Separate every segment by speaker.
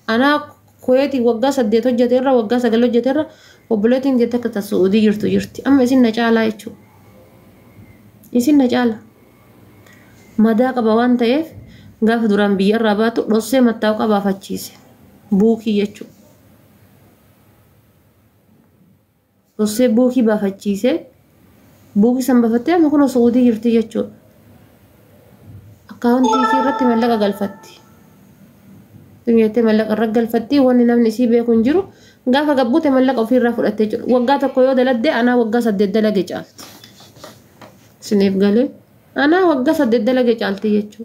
Speaker 1: أنا كويتي وقاس الديتو جتيرة وقاس قالو جتيرة وبلوتين جتك تسعودي جرتي أما يسين نجالا يشو يسين نجالا ماذا كبوان تيف غاف دوران بيار راباتو روسي متاو كبافتشيسي بوكي يشو روسي بوكي بافتشيسي بوكي سنبفتي أما كنو سعودي جرتي يشو أكاونتي سيرتي ملقا قلفتي تنيتي ملقا الرقل فتي واني نمني سيبه كنجرو غافا قبوتي ملقا في الرافو الاتجر وقاتا قيودة لدي أنا وقاسا الدلقي جالت سنيف قالي أنا وقاسا الدلقي جالتي يجو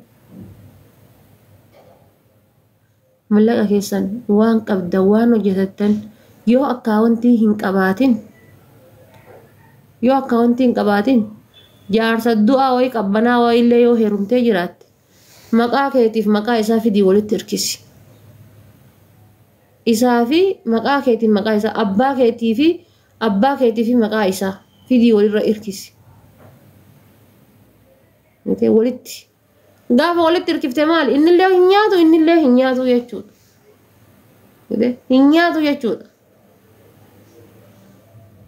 Speaker 1: ملقا كيسان وان قبدا وانو جتتن يو أكاونتي هنقباتين يو أكاونتي هنقباتين جارسا الدعا وي قبنا وي اللي يو هيرمتي جرات مقا كيتيف مقا إسافي دي ولد تركيسي إسافي مقا كيتيف مقا إسا أبا كيتيفي مقا إسا في دي ولد رئيركيسي نتي ولدتي غافا ولد تركيفتي مال إن اللي هنياتو يجود هنياتو يجود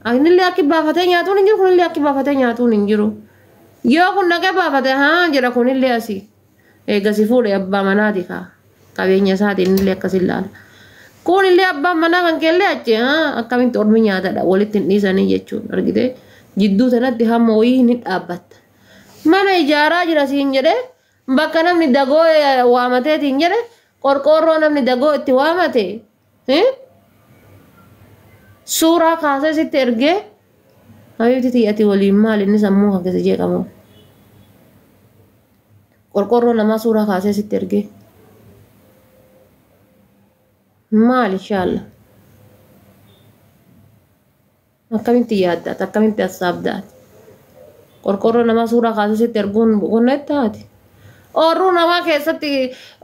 Speaker 1: إن اللي أكي بافتين ياتو ننجرو كن اللي أكي بافتين ياتو ننجرو يو كن نكي بافتين ها جرا كن اللي أسي إيغا سيفوري أبا مناتي كابين يساتي إن اللي أكسي اللال كون اللي أبا منا كان كيلي أجي ها أكامين تورمي نياتا دا ولد تنيساني يجود أرغيتي جدو تنات دي هموي نت أبات mana ijara jira sinjere bakka namni dagoo waamate tinjere qorqorroo namni dagoo itti waamate suuraa kaasee sitti ergee habibti tiyyati waliin maal inni sammuu kan keessa jeeqamu qorqorroo namaa suuraa kaasee sitti ergee maal inshallah akkamitti yaaddaat akkamitti assaabdaat qorqorroo nama suuraa kaasee erguun boqonnettaati orruu namaa keessatti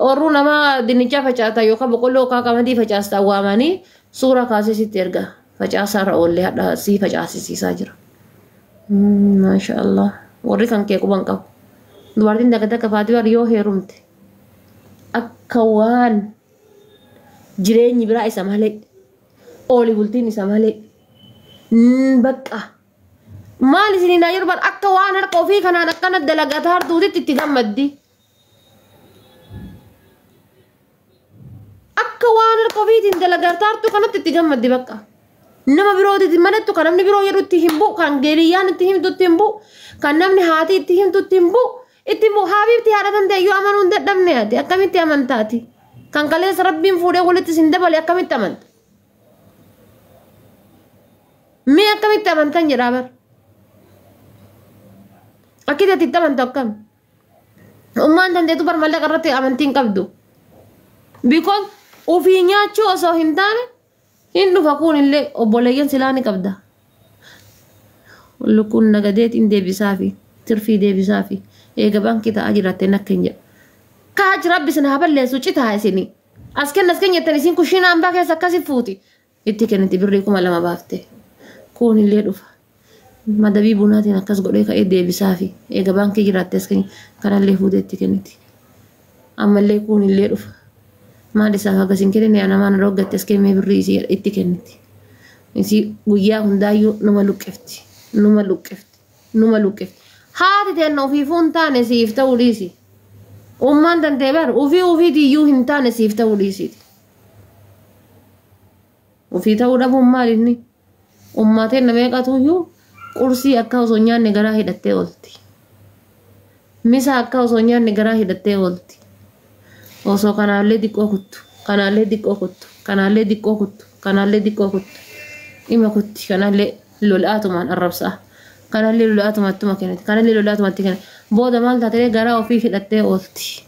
Speaker 1: orruu namaa dinnicha facaata yookaan boqqolloo yookaan qamadii facaastaa waamanii suuraa kaasee sitti erga facaasaarra oollee hadha sii facaasisiisaa jira maashaallah warri kan kee quban qabu dubartiin daggata faatii war yoo heerumte akka waan jireenyi biraa isa malee ooli bultiin isa malee bakka maal isin ina yerban akka waan harka ofii kanaan akkana dalagataa hartuutitti itti gammaddi akka waan harka ofiitiin dalagataa hartuu kanatti itti gammaddi bakka nama birooti manattu kan namni biroo jedhutti himbu kan geeriyyaan itti himtutti himbu kan namni haati itti himtutti himbu itti himbu habiibti haadhatan ta'eyyuu amanuun dadhabne ati akkamitti amantaati kan kaleessa rabbiin fuudhee walitti sin dabale akkamitti amanta mee akkamitti amantan jedhaa bar akida titaman takam umman dan itu bermalak karate amantin kabdu because ufinya cho so hintane hindu fakun ille oboleyan silani kabda lukun nagadet inde bisafi tirfi de bisafi e gaban kita ajirate nakenya ka ajrab bisna haballe sucita hasini asken yetani sin kushina amba ke sakasi futi ittikenti birrikum lama bafte kun ille dufa madabii bunaatiin akkas godhee ka'ee deebisaa fi eega baankii jiraattees kanallee fuuteetti kenniti ammallee kun illee dhufa maal isaaf akkasiin kennine namaan roggattes kennee birrii isii itti kenniti isii guyyaa hundaayyuu numa luqqifti haati teenna ofiifuu hin taane siif ta'uu dhiisi ummaan tantee bar ufiitiiyyuu hin taane siif ta'uu dhiisiiti ufii ta'uu dhabuun maal inni ummaateen na meeqatuuyyuu qursii akka osoo nyaanne garaa hidhattee oolti misa akka osoo nyaanne garaa hidhattee oolti osoo kanaallee diqqoo kuttu ima kutti kanaallee lol'aatumaan arrabsaa kanaallee lol'aatumattuma kenniti kanaallee lol'aatumatti kenniti booda maal taatee garaa ofii hidhattee oolti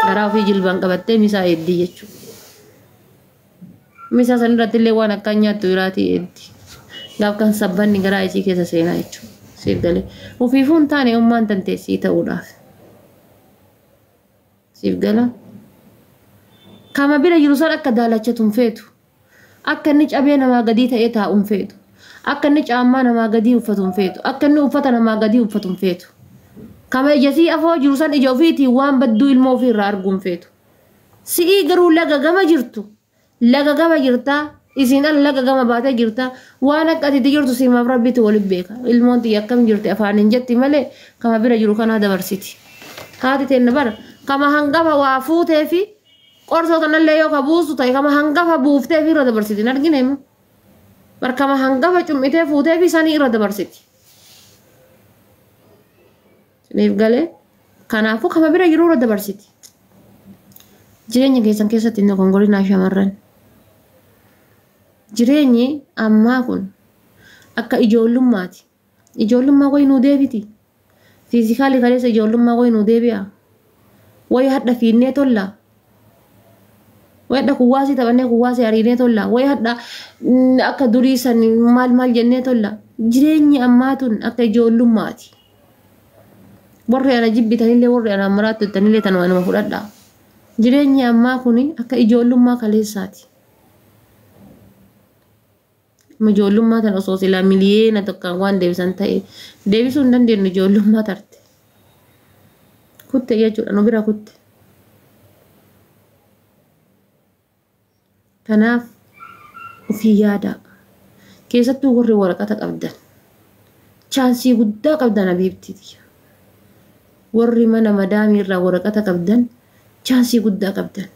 Speaker 1: garaa ofii jilbaan qabattee misaa eeddii jechuudha misaa sanirratti illee waan akka nyaattu biraatii eeddi gaaf kan sabbanni garaa isii keessa seenaa jechuudha siif galee ufiifuu hin taane ummaan tanteessii ta'uudhaaf siif gala kama bira jiru san akka daalachatuun feetu akka inni cabee namaa gadii ta'ee taa'uun feetu akka inni caammaa namaa gadii uffatuun feetu akka inni uffata namaa gadii uffatuun feetu kama ijasii afoo jiru san ija ofiitiin waan badduu ilmoo ofiirraa arguun feetu si'ii garuu laga gama jirtu laga gama jirtaa isin laga gama baatee jirtaa waan akka ati jirtu simaaf rabbitu waliin beeka ilmoon xiyya akkam jirti afaan hin jetti malee kama bira jiru kana dabarsiti haati teenna bara kama hangafa waa fuutee fi qorsoo kanallee yoo ka buustu ta'e kama hangafa buuftee fi irra dabarsiti hin argine immoo bar kama hangafa cummitee fuutee fi sanii irra dabarsiti siniif galee kanaafuu kama bira jiru irra dabarsiti jireenya keessan keessatti inni kongolinaa shamarran jireenyi ammaa kun akka ijoollummaati ijoollummaa way nuu deebiti fiizikaalii kaleessa ijoollummaa way nuu deebi'a way hadda fiinnee tolla way hadda kuwaasii taphannee kuwaasii hariinee tolla way hadda akka durii san maal jennee tolla jireenyi ammaa tun akka ijoollummaati warri ana jibbitanillee warri ana maraattutanillee tan waanuma fudhadhaa jireenyi ammaa kun akka ijoollummaa kaleessaati ijoollummaa tan osoo silaa miliyeena tokkaan waan deebisan ta'e deebisuu hin dandeenyu ijoollummaa tarte kutte jechuudha nu bira kutte kanaaf ofii yaada keessattuu warri waraqata qabdan chaansii guddaa qabdan abiibtiiti warri mana madaamii irraa waraqata qabdan chaansii guddaa qabdan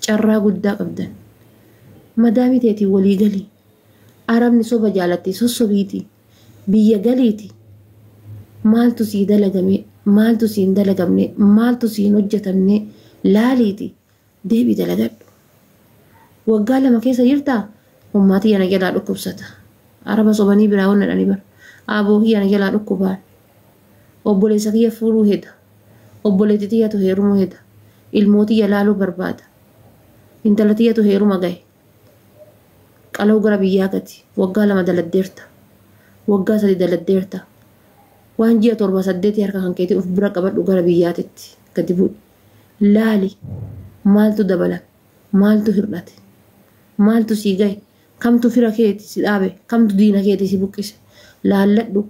Speaker 1: carraa guddaa qabdan madaamii teetii walii galii arabni soba jaalatti sossobiiti biyya galiiti maaltu sii dalagame maaltu sii hin dalagamne maaltu sii hin hojjetamne laaliiti deebii dalagadhu waggaa lama keessa jirtaa ummaatii yana jalaa dhukkubsata araba sobanii biraa wannadhani bara aboo yana jalaa dhukkubaan obboleessa kiyya fuudhuu heda obboleetti tiyyatu heerumuu heda ilmootii laaluu barbaada intala tiyyatu heeruma gahe qalau gara biyyaa gati waggaa lama daladdeerta waggaa sadi daladdeerta waan ji'a 7-8 harka kan keetii of bira qabadhu gara biyyaatitti gadi bu'i laali maaltu dabala maaltu hir'ate maaltu sii gahe kamtu fira keeti si dhaabe kamtu diina keeti si buqqise laalladhu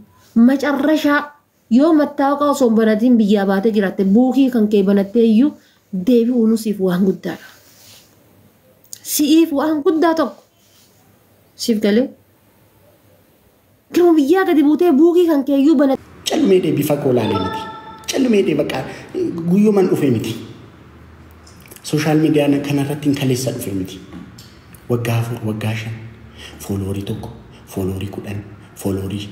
Speaker 1: macarrashaa yoo mattaawaqaa osoo hin banatiin biyyaa baatee jiraatte buukii kan kee banattee iyyuu deebi'uu nusiif waan guddaadha si'iif waan guddaa tokko siif galee Kira biyyaa gadi buutee buukii kan kee iyyuu banattee
Speaker 2: calmeedhee bifa koolaalee miti calmeedhee bakka guyyooman dhufee miti sooshaal miidiyaan kanarratti kaleessa dhufee miti waggaa 4 waggaa 5 fooloorii tokko fooloorii 10 fooloorii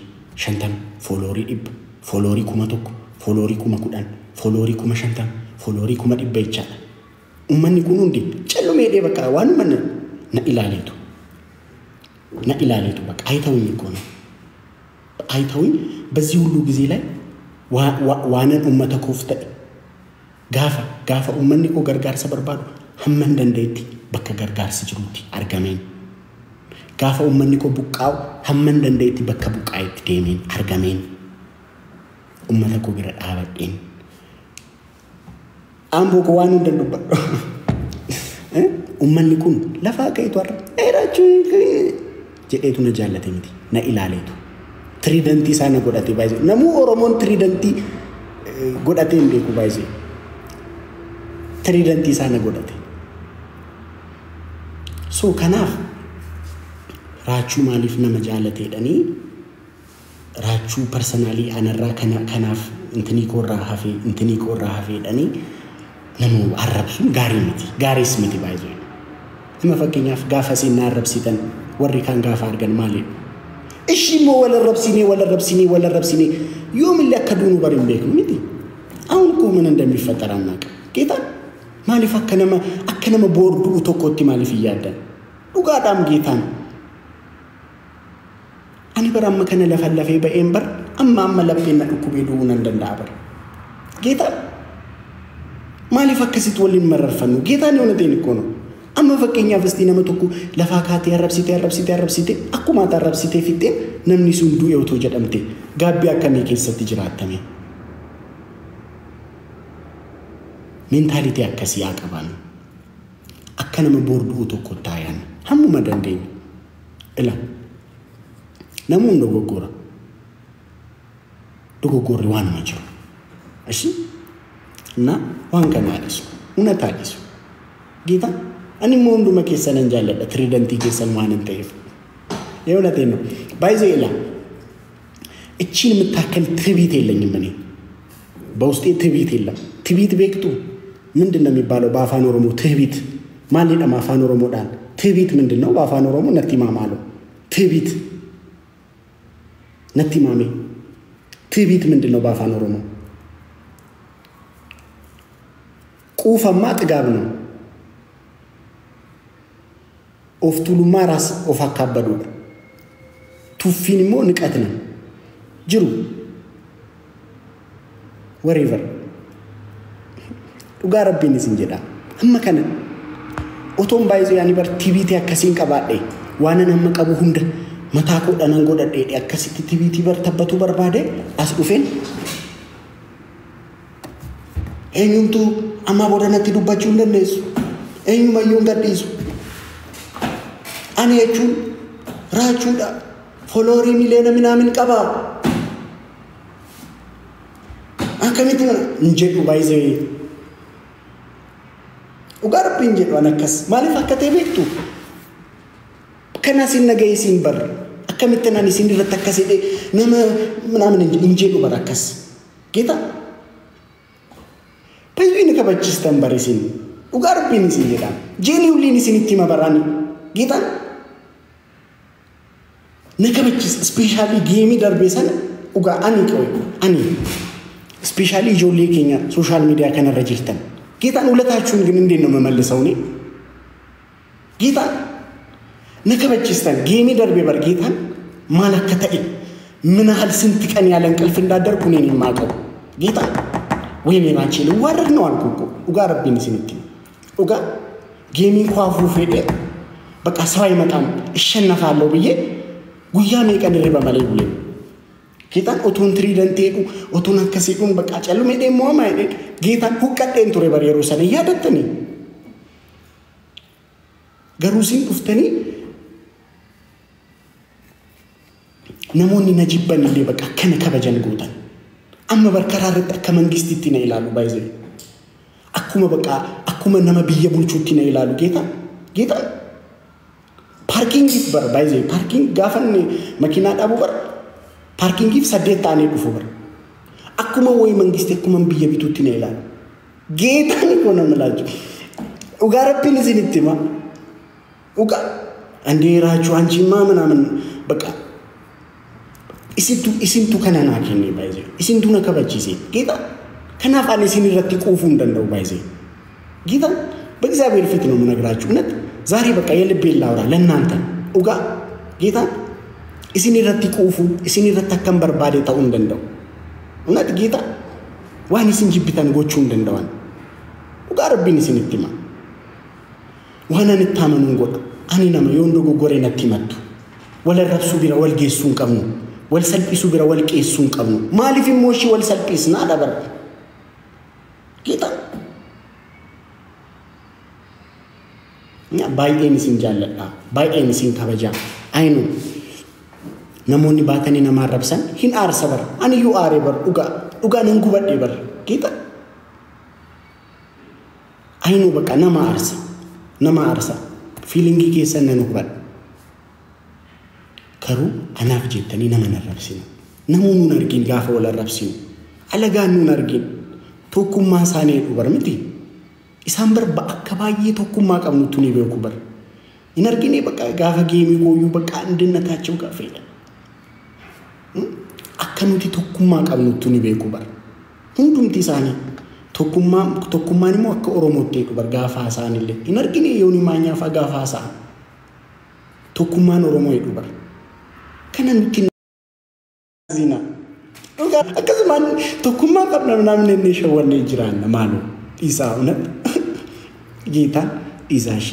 Speaker 2: 50 fooloorii 100 fooloorii 1000 fooloorii 10,000 fooloorii 50 fooloorii 100 jechaadha ummanni kun hundi calmeedhee bakka waanuma na ilaaleetu bakka ayitawuኝ እኮ ነው አይተውኝ በዚህ ሁሉ ጊዜ ላይ ዋነን ኡመተ ኮፍተ ጋፋ ኡመኒ ኮ ገርጋር ሰበርባዱ ሀመን ደንደይቲ በከ ገርጋር ሲጅሩቲ አርገሜን ጋፋ ኡመኒ ኮ ቡቃው ሀመን ደንደይቲ በከ ቡቃይት ዴሜን አርገሜን ኡመተ ኮ ገረ ዳበዴን አምቦ ኮ ዋኑ እንደዱበ ኡመኒ ኩን ለፋ ከይቷ አይራቹ ጀዴቱ ነጃለተ ሚቲ ና ኢላሌቱ Tridenti sana godate baise. Namu Oromon tridenti godate imbeku baise. Tridenti sana godate. So kanaaf raachuu maaliif nama jaalatedhani raachuu personally anarraa kanaaf intini korraa hafedhani namu arrabsuun gaarii miti gaariis miti baise. Nama fakkeenyaaf gaafa isin arrabsitan warri kaan gaafa argan maaliif إيشي مو ولا ربسيني يوم اللي أكدونه بريم بيكم ميتي أونكو من عندهم يفترانك كيتا مالي أكنما بوردو وتوكوتي مالي في يادا لقاد أم جيتان أنا برام مكان لفلفي بإمبر أما لبينا أكوبيدون عندن دابر كيتا مالي فكسيت ولي مرر فنو كيتا نيونتين كونو أما فكينيا فستينا متوكو لفاكاتي الربسيتي أكو ما تربسيتي فيتين نمني سندو يوتو جدمتي غابي أكامي كيسة جراتمي منتاليتي أكاسي أكابان أكنا مبوردو توكو تايان همو مدندين إلا نمون دوغوري وانا مجرو أشي نا وان كان يالسو una talisu ጌታ እኔ ሞንዱ መከሰን እንጃለለ ትሪደንቲ ከሰን ማንን ተይፍ የውነቴን ነው ባይዘይላ እቺን የምታከል ትቢት የለኝም እኔ በውስጤ ትቢት የለም ትቢት ቤክቱ ምንድነው የሚባለው በአፋን ኦሮሞ ትቢት ማን ለማ አፋን ኦሮሞ ዳል ትቢት ምንድነው በአፋን ኦሮሞ ነቲማማሉ ትቢት ነቲማሜ ትቢት ምንድነው በአፋን ኦሮሞ ቁፈማ ጥጋብ ነው ኦፍቱሉማ ራስ ኦፋካበዱ ቱፊንሞ ንቀት ነው ጅሩ wherever ugarabini sinjeda amma kana oton bayzo yani bar tvt akasin qabade wanan amma qabu hunda mata ko danan godade akasiti tvt bar tabbatu barbade as dufen enyuntu amma bodanati dubbachu ndenesu enyuma yongadisu ani echun rachuda folori milena minamin qaba akamitu njedu bayze ugarapin jedu anakas malif akate betu kana sin nagay sin bar akamitana ni sin ratakaside nama minamin njedu barakas kita bayze ni kabachistan barisin ugarapin sin jeda jeni ulini sin itima barani kita nakabachis especially game darbesan uga ani koy ani especially jolie Kenya social media kana register ጌታን ሁለታችሁን ግን እንዴት ነው መመለሰው ነው ጌታ ነከበችስተን ጌሚ ደርቤ በር ጌታን ማለከተይ ምን ያህል ስንት ቀን ያለ እንቅልፍ እንዳደርኩ ነኝ ማቀው ጌታ ወይኔ ማቺል ወርድ ነው አልኩ ኡጋረብኝ ሲንት ኡጋ ጌሚን ኳፉ ፌደ በቃ ሰው አይመጣም እሸነፋለሁ ብዬ ጉያሜ ቀን ረባ ማለት ብዬ ጌታን ኦቶን ትሪደንት ሄዱ ኦቶን አከሲቁን በቃ ጨልሜ ደሞ ማይደ ጌታን ሁቀደን ቱሬ በሬሮ ሰነ ያደተኒ ገሩሲን ኡፍተኒ ነሞኒ ነጂበን እንደ በቃ ከነከበጀን ጎታን አመ በርከራረጠ ከመንግስት ነው ይላሉ ባይዘ አኩመ በቃ አኩመ ነመ ብየ ቡልቹት ነው ይላሉ ጌታ ፓርኪንግ ይበር ባይዘ ፓርኪንግ ጋፈን መኪና ዳቡ በር ፓርኪንግ ይፍ ሰደት አኔ ዱፎ በር አኩመ ወይ መንግስት አኩመ ብየ ቢቱት ነው ይላሉ ጌታን ኮነ መላጁ ኡጋረብን ዝንትማ ኡጋ አንዴ ራቹ አንቺማ ምናምን በቃ ኢሲንቱ ከናና ከኔ ባይዘ ኢሲንቱ ነከበቺሲ ጌታ ከናፋኔ ሲንረቲ ቆፉ እንደነው ባይዘ ጌታ በእግዚአብሔር ፊት ነው ምነግራችሁ እነት ዛሬ በቃ የልቤ ላውራ ለናንተ ኡጋ ጌታ ኢሲንረቲ ቆፉ ኢሲንረታ ከንበር ባዴ ታው እንደነው እነት ጌታ ዋኒ ሲንጂብታን ጎቹ እንደነዋን ኡጋ ረቢን ሲንቲማ ዋና ንታመኑ ጎዳ አኒናማ የወንዶ ጎጎሬ ነቲመቱ ወለ ረብሱ ቢራ ወልጌሱን ቀሙ ወልሰልጲሱ ቢራ ወልቄሱን ቀሙ ማሊፍ ሞሺ ወልሰልጲስና ዳበር ጌታ ኛ ባይኤን ሲንጃለዳ ባይኤን ሲንከበጃ አይኑ ነሞኒ ባተኒ ነማረብሰን ሂን አርሰበር አንዩ አሬበር ኡጋ ነንጉበዴ በር ጌታ አይኑ በቃ ነማ አርሳ ፊሊንግ ኬሰን ነንጉበድ ከሩ አናፍ ጀተኒ ነመነረብሲ ነው ነሙኑ ነርጊን ጋፈ ወለ ረብሲ ነው አለጋኑ ነርጊን ቶኩማ ሳኔ ዱበር ምቲ ኢሳምበር በአከባዬ ቶኩማ ቀምኑቱኒ በኩበር ኢነርጊኔ በቃ ጋፈ ጌሚ ቆዩ በቃ እንድነታቸው ጋፈ ይለ አከኑቲ ቶኩማ ቀምኑቱኒ በኩበር ሁንዱም ቲሳኒ ቶኩማኒ ሞ አከ ኦሮሞቴ ዱበር ጋፋ ሳኒለ ኢነርጊኔ ዮኒ ማኛ ፋ ጋፋ ሳ ቶኩማን ኦሮሞ ይዱበር ከነንቲ ዚና ኡጋ አከዝማን ቶኩማ ቀብና ምናምን እኔ ሸወነ ይጅራና ማሉ ኢሳውነ ጌታ ኢዛሺ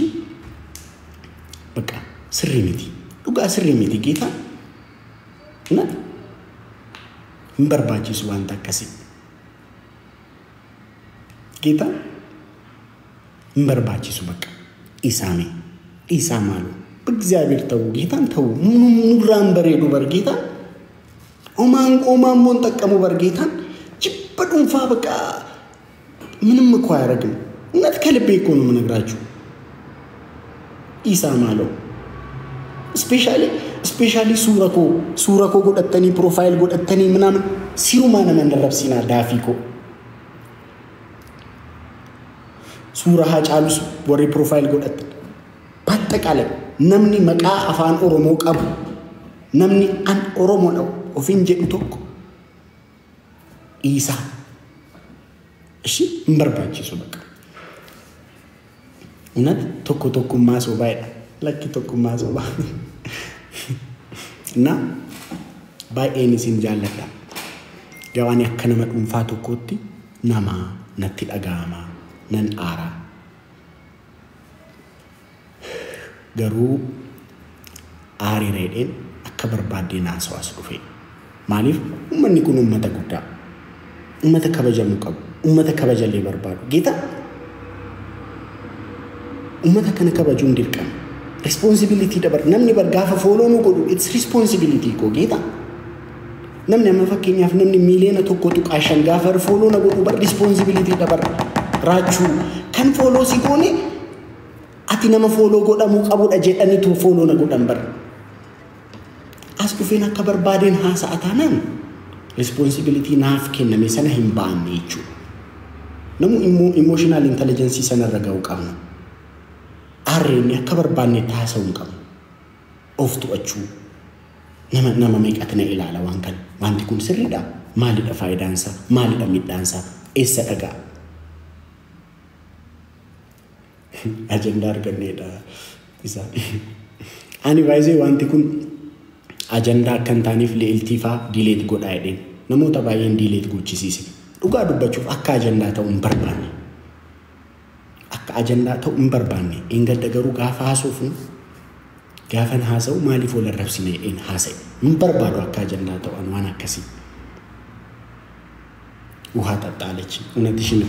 Speaker 2: በቃ ስሪሚቲ ኡጋ ስሪሚቲ ጌታ እና ምበርባጂስ ዋንታ ከሲ ጌታ ምበርባጂስ በቃ ኢሳማሉ በእግዚአብሔር ተው ጌታን ተው ሙራን በሬዱ በርጌታ ኦማን ተቀሙ በርጌታን ጅበዱንፋ በቃ ምንም እኮ ያረግም እነት ከልቤ እኮ ነው ምነግራችሁ إيسا مالو especially سورة كو قد أتني بروفايل قد أتني منام سيرو ما نمن الربسينا دافيكو سورة هاج عالوس وري بروفايل قد أتني باتك عليك نمني مكا أفان أوروموك أبو نمني أن أورومو أو وفين جئتوك إيسا إشي مبرباجي سبك ونات توكو ما سوبايدا لكي توكو ما سوبايدا نا باي إني سنجالة جواني أكنا مدنفاتو كوتي نما نتي الأغاما نن آرا garuu aarii reedheen akka barbaadee naasoo as dhufe maaliif ummanni kun ummata guddaa ummata kabajamuu qabu ummata kabajallee barbaadu geeta ummata kana kabajuun dirqama responsibility dabar namni bar gaafa follow nu godhu it's responsibility ko geeta namni amma fakkeenyaaf namni miiliyoona tokko tuqaashan gaafa follow na godhu bar responsibility dabar raachuu kan follow si goone ati nama follow godhamu qabudha jedhani tu follow na godhan bar as dhufeen akka barbaadeen haasa'a taanaan responsibility naaf kenname sana hin baanne jechuudha namu emotional intelligence sana irra ga'uu qabna arreen akka barbaanne taasisuu hin qabnu of to'achuu nama meeqatna ilaala waan kan wanti kun sirriidha maalidha faayidaansa maalidha midhaansa eessa dhagaa agenda arganneedha isa ani baay'ee wanti kun agenda kan taaniif leeltiifaa delete godhaa jedheen namoota baay'een delete gochisiise dhugaa dubbachuuf akka agenda ta'u hin barbaanne akka agenda ta'u hin barbaanne ingadda garuu gaafa haasofnu gaafan haasa'u maaliif wal arrabsine jedheen haasa'e hin barbaadu akka agenda ta'u waan akkasii uhaa xaxxaalechi unatti shin